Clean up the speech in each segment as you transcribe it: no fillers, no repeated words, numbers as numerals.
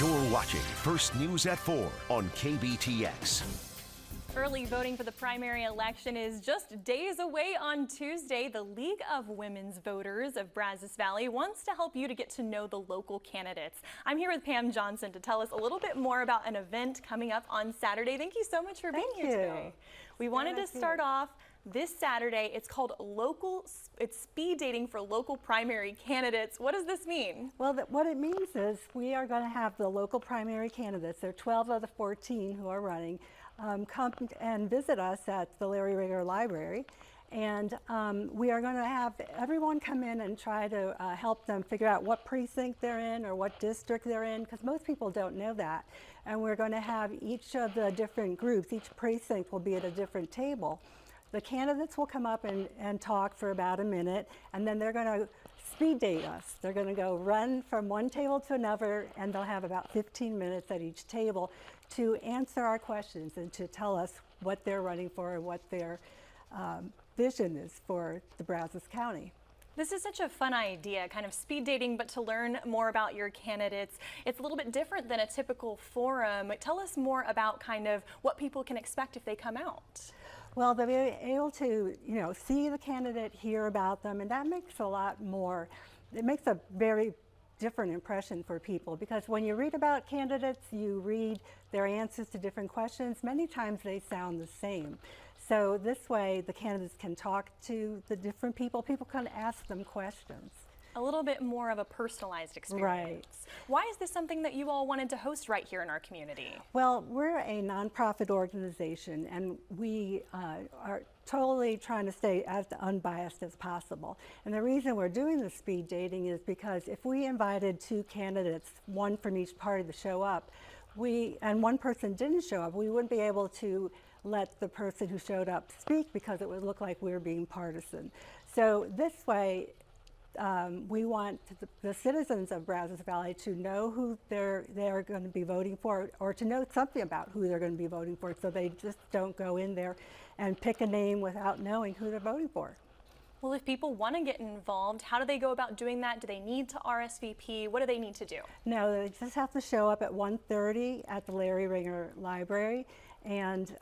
You're watching First News at 4 on KBTX. Early voting for the primary election is just days away on Tuesday. The League of Women's Voters of Brazos Valley wants to help you to get to know the local candidates. I'm here with Pam Johnson to tell us a little bit more about an event coming up on Saturday. Thank you so much for being here today. We wanted to start off this Saturday. It's called it's speed dating for local primary candidates. What does this mean? Well, what it means is we are going to have the local primary candidates. There are 12 of the 14 who are running. Come and visit us at the Larry Ringer Library, and we are going to have everyone come in and try to help them figure out what precinct they're in or what district they're in, because most people don't know that. And we're going to have each of the different groups, each precinct will be at a different table. The candidates will come up and talk for about a minute, and then they're going to speed date us. They're going to go run from one table to another, and they'll have about 15 minutes at each table to answer our questions and to tell us what they're running for and what their vision is for the Brazos County. This is such a fun idea, kind of speed dating, but to learn more about your candidates. It's a little bit different than a typical forum. Tell us more about kind of what people can expect if they come out. Well, they'll be able to, see the candidate, hear about them, and that makes a lot more. It makes a very different impression for people, because when you read about candidates, you read their answers to different questions. Many times they sound the same. So this way, the candidates can talk to the different people. People can ask them questions. A little bit more of a personalized experience. Right. Why is this something that you all wanted to host right here in our community? Well, we're a nonprofit organization, and we are totally trying to stay as unbiased as possible. And the reason we're doing the speed dating is because if we invited two candidates, one from each party, to show up, and one person didn't show up, we wouldn't be able to let the person who showed up speak, because it would look like we were being partisan. So this way, we want the citizens of Brazos Valley to know who they're going to be voting for, or to know something about who they're going to be voting for, so they just don't go in there and pick a name without knowing who they're voting for. Well, if people want to get involved, how do they go about doing that? Do they need to RSVP? What do they need to do? No, they just have to show up at 1:30 at the Larry Ringer Library, and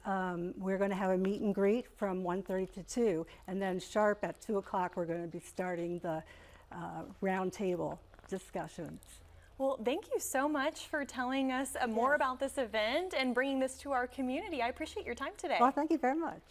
we're going to have a meet and greet from 1:30 to 2, and then sharp at 2 o'clock we're going to be starting the roundtable discussions. Well, thank you so much for telling us more about this event and bringing this to our community. I appreciate your time today. Well, thank you very much.